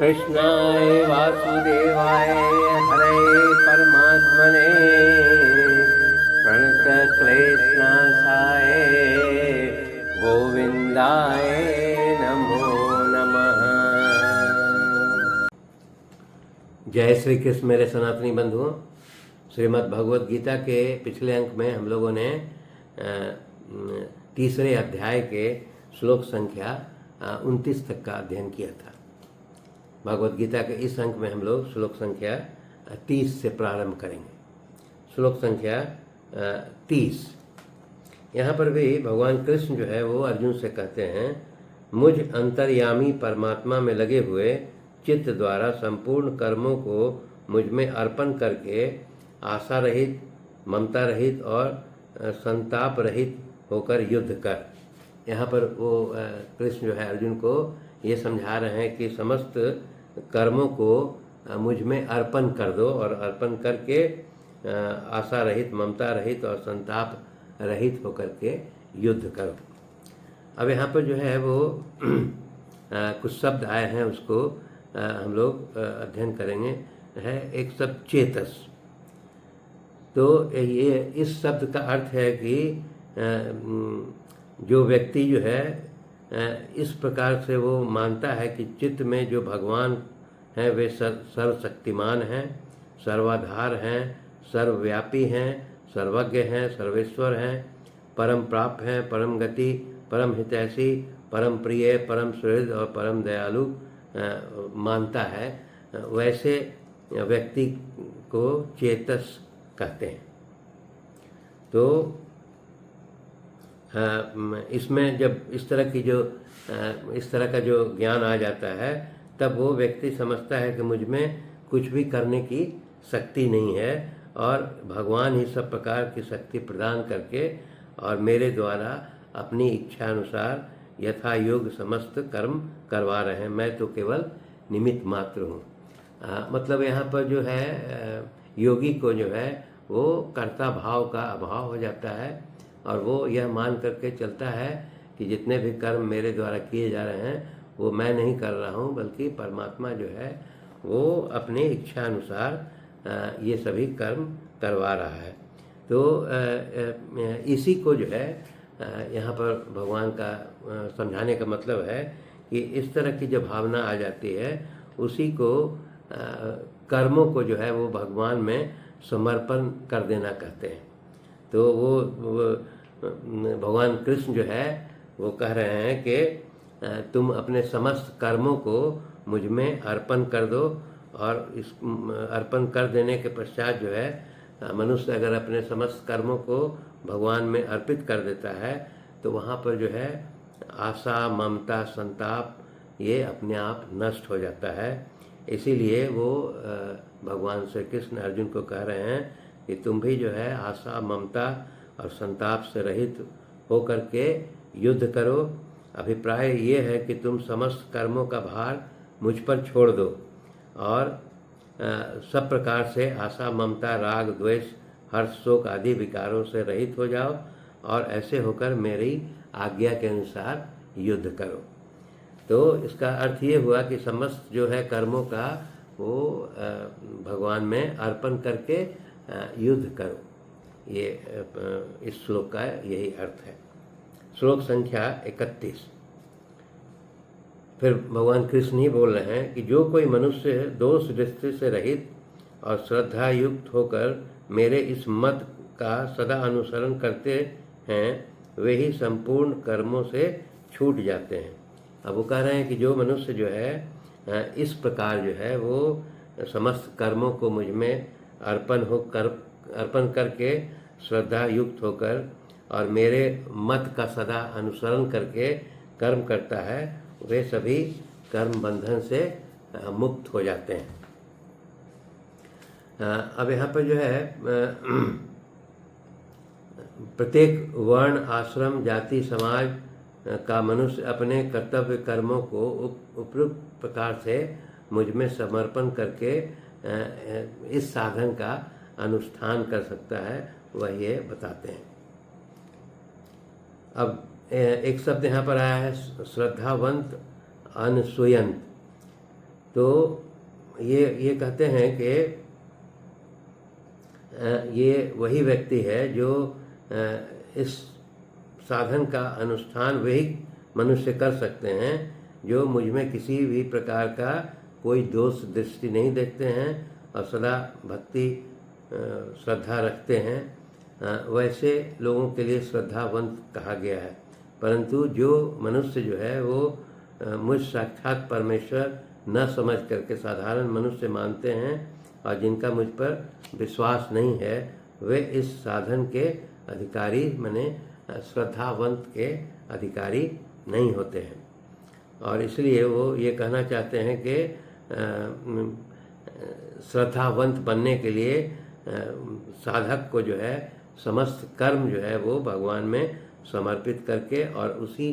कृष्णाय वासुदेवाय हरे परमात्मने प्रणतक्लेशनाशाय गोविंदाय नमो नमः। जय श्री कृष्ण मेरे सनातनी बंधुओं। श्रीमद् भगवद गीता के पिछले अंक में हम लोगों ने तीसरे अध्याय के श्लोक संख्या 29 तक का अध्ययन किया था। भगवद गीता के इस अंक में हम लोग श्लोक संख्या 30 से प्रारंभ करेंगे। श्लोक संख्या 30। यहाँ पर भी भगवान कृष्ण जो है वो अर्जुन से कहते हैं, मुझ अंतर्यामी परमात्मा में लगे हुए चित्त द्वारा संपूर्ण कर्मों को मुझ में अर्पण करके आशा रहित, ममता रहित और संताप रहित होकर युद्ध कर। यहाँ पर वो कृष्ण जो है अर्जुन को ये समझा रहे हैं कि समस्त कर्मों को मुझ में अर्पण कर दो और अर्पण करके आशा रहित, ममता रहित और संताप रहित होकर के युद्ध करो। अब यहाँ पर जो है वो कुछ शब्द आए हैं, उसको हम लोग अध्ययन करेंगे। है एक शब्द चेतस। तो ये इस शब्द का अर्थ है कि जो व्यक्ति जो है इस प्रकार से वो मानता है कि चित्त में जो भगवान हैं वे सर्वशक्तिमान हैं, सर्वाधार हैं, सर्वव्यापी हैं, सर्वज्ञ हैं, सर्वेश्वर हैं, परम प्राप्त हैं, परम गति, परम हितैषी, परम प्रिय, परम सुहृद और परम दयालु मानता है, वैसे व्यक्ति को चेतस कहते हैं। तो इसमें जब इस तरह का जो ज्ञान आ जाता है, तब वो व्यक्ति समझता है कि मुझ में कुछ भी करने की शक्ति नहीं है और भगवान ही सब प्रकार की शक्ति प्रदान करके और मेरे द्वारा अपनी इच्छा अनुसार यथा योग्य समस्त कर्म करवा रहे हैं। मैं तो केवल निमित्त मात्र हूँ। मतलब यहाँ पर जो है योगी को जो है वो कर्ता भाव का अभाव हो जाता है और वो यह मान करके चलता है कि जितने भी कर्म मेरे द्वारा किए जा रहे हैं वो मैं नहीं कर रहा हूँ, बल्कि परमात्मा जो है वो अपनी इच्छा अनुसार ये सभी कर्म करवा रहा है। तो इसी को जो है यहाँ पर भगवान का समझाने का मतलब है कि इस तरह की जब भावना आ जाती है, उसी को कर्मों को जो है वो भगवान में समर्पण कर देना कहते हैं। तो वो भगवान कृष्ण जो है वो कह रहे हैं कि तुम अपने समस्त कर्मों को मुझ में अर्पण कर दो और इस अर्पण कर देने के पश्चात जो है मनुष्य अगर अपने समस्त कर्मों को भगवान में अर्पित कर देता है तो वहाँ पर जो है आशा, ममता, संताप ये अपने आप नष्ट हो जाता है। इसीलिए वो भगवान श्री कृष्ण अर्जुन को कह रहे हैं कि तुम भी जो है आशा, ममता और संताप से रहित होकर के युद्ध करो। अभिप्राय ये है कि तुम समस्त कर्मों का भार मुझ पर छोड़ दो और सब प्रकार से आशा, ममता, राग, द्वेष, हर्ष, शोक आदि विकारों से रहित हो जाओ और ऐसे होकर मेरी आज्ञा के अनुसार युद्ध करो। तो इसका अर्थ ये हुआ कि समस्त जो है कर्मों का वो भगवान में अर्पण करके युद्ध करो। ये इस श्लोक का यही अर्थ है। श्लोक संख्या 31। फिर भगवान कृष्ण ही बोल रहे हैं कि जो कोई मनुष्य दोष दृष्टि से रहित और श्रद्धा युक्त होकर मेरे इस मत का सदा अनुसरण करते हैं, वे ही संपूर्ण कर्मों से छूट जाते हैं। अब वो कह रहे हैं कि जो मनुष्य जो है इस प्रकार जो है वो समस्त कर्मों को मुझ में अर्पण करके श्रद्धा युक्त होकर और मेरे मत का सदा अनुसरण करके कर्म करता है, वे सभी कर्म बंधन से मुक्त हो जाते हैं। अब यहाँ पर जो है प्रत्येक वर्ण, आश्रम, जाति, समाज का मनुष्य अपने कर्तव्य कर्मों को उपयुक्त प्रकार से मुझ में समर्पण करके इस साधन का अनुष्ठान कर सकता है, वह ये बताते हैं। अब एक शब्द यहाँ पर आया है श्रद्धावंत, अनसूयंत। तो ये कहते हैं कि ये वही व्यक्ति है जो इस साधन का अनुष्ठान वही मनुष्य कर सकते हैं जो मुझ में किसी भी प्रकार का कोई दोष दृष्टि नहीं देखते हैं और सदा भक्ति श्रद्धा रखते हैं। वैसे लोगों के लिए श्रद्धावंत कहा गया है। परंतु जो मनुष्य जो है वो मुझ साक्षात परमेश्वर न समझ करके साधारण मनुष्य मानते हैं और जिनका मुझ पर विश्वास नहीं है, वे इस साधन के अधिकारी माने श्रद्धावंत के अधिकारी नहीं होते हैं। और इसलिए वो ये कहना चाहते हैं कि श्रद्धावंत बनने के लिए साधक को जो है समस्त कर्म जो है वो भगवान में समर्पित करके और उसी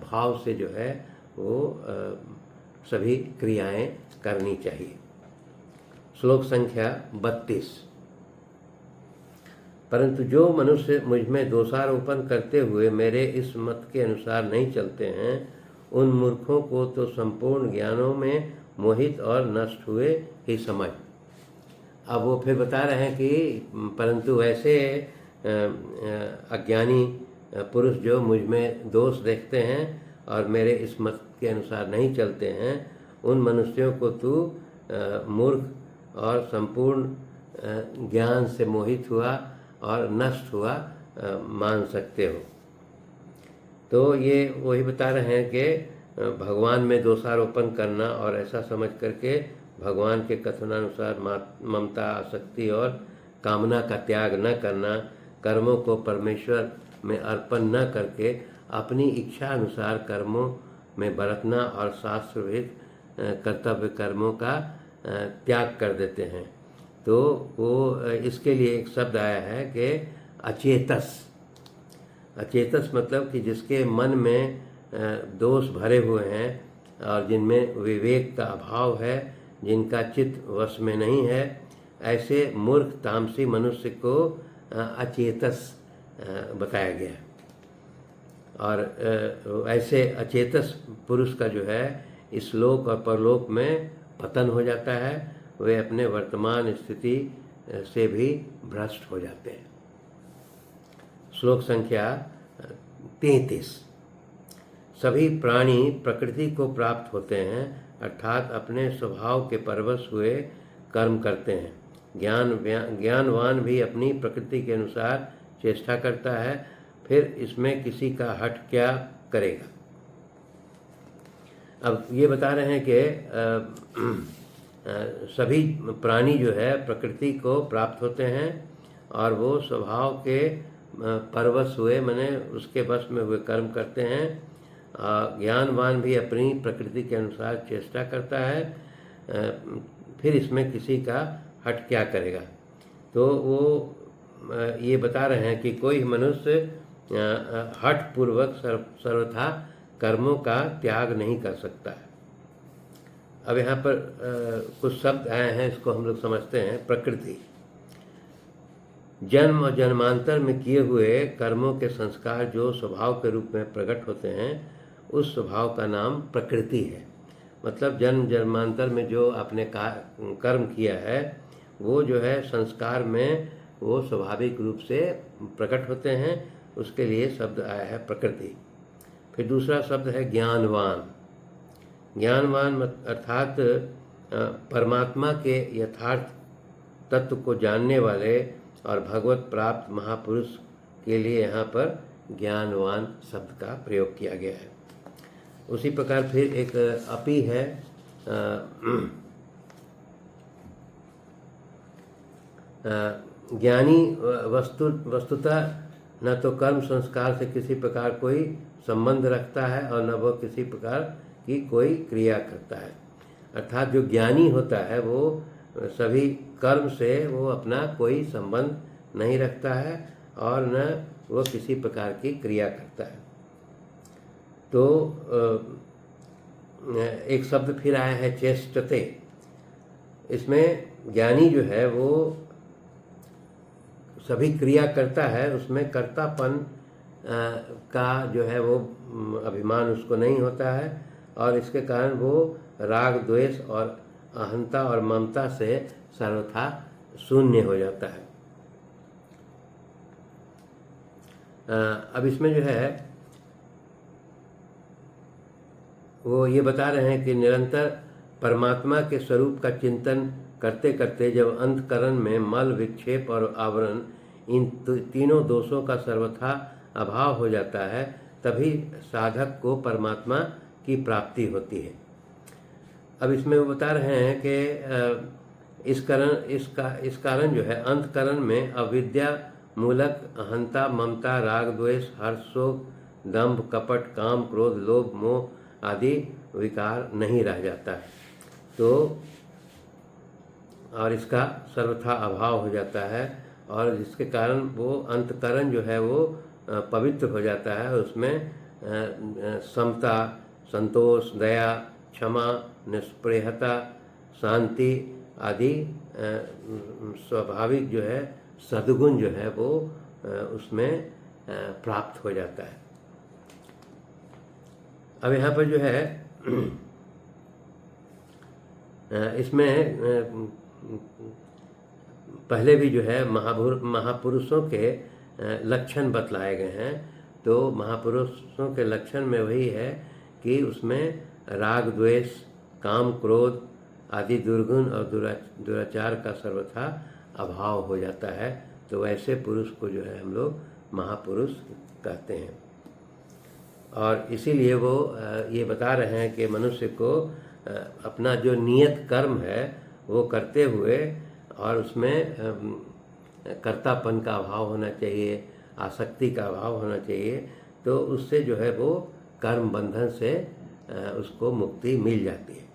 भाव से जो है वो सभी क्रियाएं करनी चाहिए। श्लोक संख्या 32। परंतु जो मनुष्य मुझ में दोषारोपण करते हुए मेरे इस मत के अनुसार नहीं चलते हैं, उन मूर्खों को तो संपूर्ण ज्ञानों में मोहित और नष्ट हुए ही समझ। अब वो फिर बता रहे हैं कि परंतु ऐसे अज्ञानी पुरुष जो मुझ में दोष देखते हैं और मेरे इस मत के अनुसार नहीं चलते हैं, उन मनुष्यों को तू मूर्ख और संपूर्ण ज्ञान से मोहित हुआ और नष्ट हुआ मान सकते हो। तो ये वही बता रहे हैं कि भगवान में दोषारोपण करना और ऐसा समझ करके भगवान के कथनानुसार ममता, आसक्ति और कामना का त्याग न करना, कर्मों को परमेश्वर में अर्पण न करके अपनी इच्छा अनुसार कर्मों में बरतना और शास्त्र विहित कर्तव्य कर्मों का त्याग कर देते हैं। तो वो इसके लिए एक शब्द आया है कि अचेतस। अचेतस मतलब कि जिसके मन में दोष भरे हुए हैं और जिनमें विवेक का अभाव है, जिनका चित्त वश में नहीं है, ऐसे मूर्ख तामसी मनुष्य को अचेतस बताया गया है। और ऐसे अचेतस पुरुष का जो है इस लोक और परलोक में पतन हो जाता है। वे अपने वर्तमान स्थिति से भी भ्रष्ट हो जाते हैं। श्लोक संख्या 33। सभी प्राणी प्रकृति को प्राप्त होते हैं, अर्थात अपने स्वभाव के परवश हुए कर्म करते हैं। ज्ञानवान भी अपनी प्रकृति के अनुसार चेष्टा करता है, फिर इसमें किसी का हट क्या करेगा। अब ये बता रहे हैं कि सभी प्राणी जो है प्रकृति को प्राप्त होते हैं और वो स्वभाव के परवश हुए माने उसके वश में हुए कर्म करते हैं। ज्ञानवान भी अपनी प्रकृति के अनुसार चेष्टा करता है, फिर इसमें किसी का हट क्या करेगा। तो वो ये बता रहे हैं कि कोई मनुष्य हठ पूर्वक सर्वथा कर्मों का त्याग नहीं कर सकता है। अब यहाँ पर कुछ शब्द आए हैं, इसको हम लोग समझते हैं। प्रकृति, जन्म और जन्मांतर में किए हुए कर्मों के संस्कार जो स्वभाव के रूप में प्रकट होते हैं, उस स्वभाव का नाम प्रकृति है। मतलब जन्म जन्मांतर में जो आपने कर्म किया है वो जो है संस्कार में वो स्वाभाविक रूप से प्रकट होते हैं, उसके लिए शब्द आया है प्रकृति। फिर दूसरा शब्द है ज्ञानवान। ज्ञानवान अर्थात परमात्मा के यथार्थ तत्व को जानने वाले और भगवत प्राप्त महापुरुष के लिए यहाँ पर ज्ञानवान शब्द का प्रयोग किया गया है। उसी प्रकार फिर एक अपि है, ज्ञानी वस्तुतः न तो कर्म संस्कार से किसी प्रकार कोई संबंध रखता है और न वह किसी प्रकार की कोई क्रिया करता है। अर्थात जो ज्ञानी होता है वो सभी कर्म से वो अपना कोई संबंध नहीं रखता है और न वो किसी प्रकार की क्रिया करता है। तो एक शब्द फिर आया है चेष्टते। इसमें ज्ञानी जो है वो सभी क्रिया करता है, उसमें कर्तापन का जो है वो अभिमान उसको नहीं होता है और इसके कारण वो राग द्वेष और अहंता और ममता से सर्वथा शून्य हो जाता है। अब इसमें जो है वो ये बता रहे हैं कि निरंतर परमात्मा के स्वरूप का चिंतन करते करते जब अंतकरण में मल, विक्षेप और आवरण, इन तीनों दोषों का सर्वथा अभाव हो जाता है, तभी साधक को परमात्मा की प्राप्ति होती है। अब इसमें वो बता रहे हैं कि इस कारण जो है अंतकरण में अविद्या मूलक अहंता, ममता, राग, द्वेष, हर्ष, शोक, दंभ, कपट, काम, क्रोध, लोभ, मोह आदि विकार नहीं रह जाता है। तो और इसका सर्वथा अभाव हो जाता है और जिसके कारण वो अंतकरण जो है वो पवित्र हो जाता है। उसमें समता, संतोष, दया, क्षमा, निष्प्रेयता, शांति आदि स्वाभाविक जो है सद्गुण जो है वो उसमें प्राप्त हो जाता है। अब यहाँ पर जो है इसमें पहले भी जो है महापुरुषों के लक्षण बतलाए गए हैं। तो महापुरुषों के लक्षण में वही है कि उसमें राग, द्वेष, काम, क्रोध आदि दुर्गुण और दुराचार का सर्वथा अभाव हो जाता है। तो वैसे पुरुष को जो है हम लोग महापुरुष कहते हैं। और इसीलिए वो ये बता रहे हैं कि मनुष्य को अपना जो नियत कर्म है वो करते हुए और उसमें कर्तापन का अभाव होना चाहिए, आसक्ति का अभाव होना चाहिए। तो उससे जो है वो कर्म बंधन से उसको मुक्ति मिल जाती है।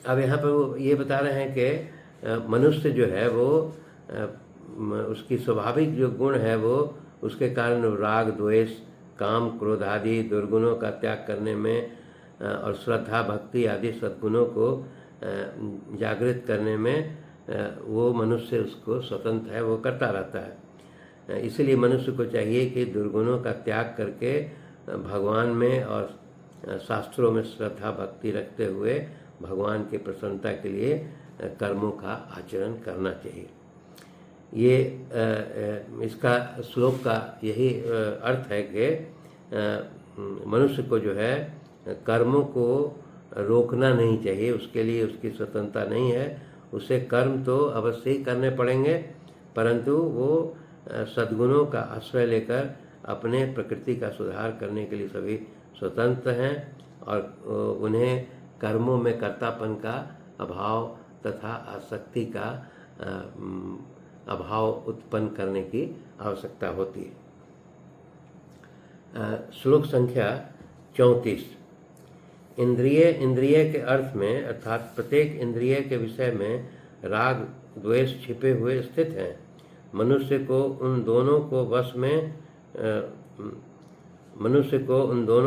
अब यहाँ पर वो ये बता रहे हैं कि मनुष्य जो है वो उसकी स्वाभाविक जो गुण है वो उसके कारण राग, द्वेष, काम, क्रोध आदि दुर्गुणों का त्याग करने में और श्रद्धा, भक्ति आदि सद्गुणों को जागृत करने में वो मनुष्य उसको स्वतंत्र है, वो करता रहता है। इसलिए मनुष्य को चाहिए कि दुर्गुणों का त्याग करके भगवान में और शास्त्रों में श्रद्धा भक्ति रखते हुए भगवान की प्रसन्नता के लिए कर्मों का आचरण करना चाहिए। ये इसका श्लोक का यही अर्थ है कि मनुष्य को जो है कर्मों को रोकना नहीं चाहिए, उसके लिए उसकी स्वतंत्रता नहीं है। उसे कर्म तो अवश्य ही करने पड़ेंगे, परंतु वो सद्गुणों का आश्रय लेकर अपने प्रकृति का सुधार करने के लिए सभी स्वतंत्र हैं और उन्हें कर्मों में कर्तापन का अभाव तथा आसक्ति का अभाव उत्पन्न करने की आवश्यकता होती है। श्लोक संख्या 34। इंद्रिय के अर्थ में अर्थात प्रत्येक इंद्रिय के विषय में राग द्वेष छिपे हुए स्थित हैं। मनुष्य को उन दोनों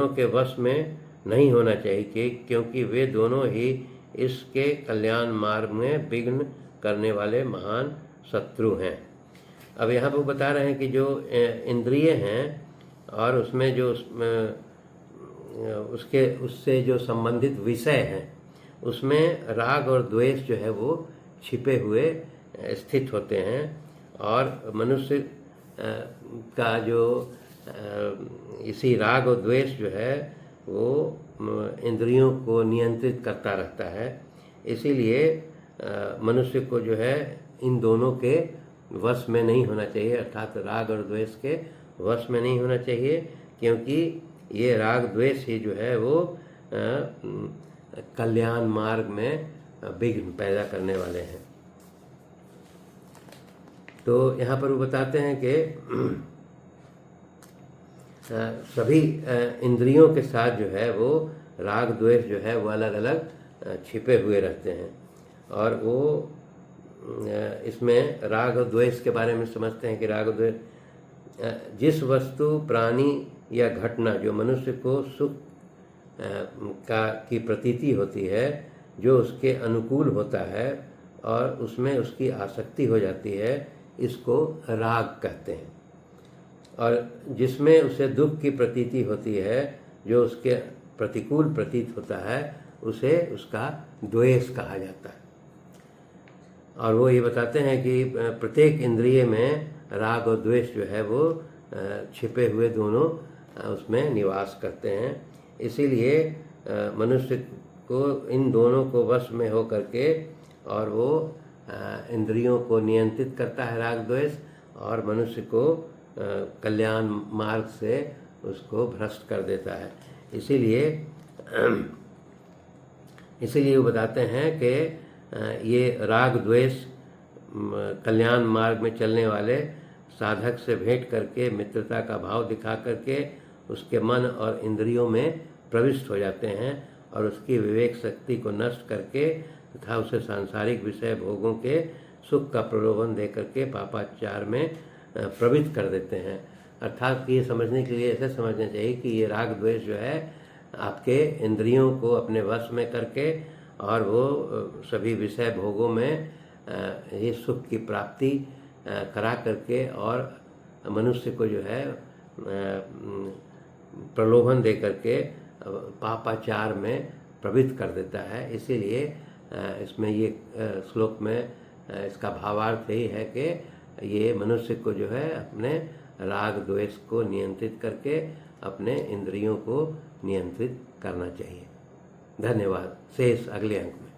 के वश में नहीं होना चाहिए क्योंकि वे दोनों ही इसके कल्याण मार्ग में विघ्न करने वाले महान शत्रु हैं। अब यहाँ पर बता रहे हैं कि जो इंद्रिय हैं और उसमें जो उससे जो संबंधित विषय हैं उसमें राग और द्वेष जो है वो छिपे हुए स्थित होते हैं और मनुष्य का जो इसी राग और द्वेष जो है वो इंद्रियों को नियंत्रित करता रहता है। इसीलिए मनुष्य को जो है इन दोनों के वश में नहीं होना चाहिए, अर्थात राग और द्वेष के वश में नहीं होना चाहिए, क्योंकि ये राग द्वेष ही जो है वो कल्याण मार्ग में विघ्न पैदा करने वाले हैं। तो यहाँ पर वो बताते हैं कि सभी इंद्रियों के साथ जो है वो राग द्वेष जो है वो अलग अलग छिपे हुए रहते हैं और वो इसमें राग और द्वेष के बारे में समझते हैं कि राग और द्वेष जिस वस्तु, प्राणी या घटना जो मनुष्य को सुख की प्रतीति होती है, जो उसके अनुकूल होता है और उसमें उसकी आसक्ति हो जाती है, इसको राग कहते हैं। और जिसमें उसे दुख की प्रतीति होती है, जो उसके प्रतिकूल प्रतीत होता है उसे उसका द्वेष कहा जाता है। और वो ये बताते हैं कि प्रत्येक इंद्रिय में राग और द्वेष जो है वो छिपे हुए दोनों उसमें निवास करते हैं। इसीलिए मनुष्य को इन दोनों को वश में हो करके और वो इंद्रियों को नियंत्रित करता है राग द्वेष, और मनुष्य को कल्याण मार्ग से उसको भ्रष्ट कर देता है। इसीलिए वो बताते हैं कि ये राग द्वेष कल्याण मार्ग में चलने वाले साधक से भेंट करके मित्रता का भाव दिखा करके उसके मन और इंद्रियों में प्रविष्ट हो जाते हैं और उसकी विवेक शक्ति को नष्ट करके तथा उसे सांसारिक विषय भोगों के सुख का प्रलोभन दे करके पापाचार में प्रवृत्त कर देते हैं। अर्थात ये समझने के लिए ऐसे समझना चाहिए कि ये राग द्वेष जो है आपके इंद्रियों को अपने वश में करके और वो सभी विषय भोगों में ये सुख की प्राप्ति करा करके और मनुष्य को जो है प्रलोभन दे करके पापाचार में प्रवृत्त कर देता है। इसीलिए इसमें ये श्लोक में इसका भावार्थ यही है कि ये मनुष्य को जो है अपने राग द्वेष को नियंत्रित करके अपने इंद्रियों को नियंत्रित करना चाहिए। धन्यवाद। शेष अगले अंक में।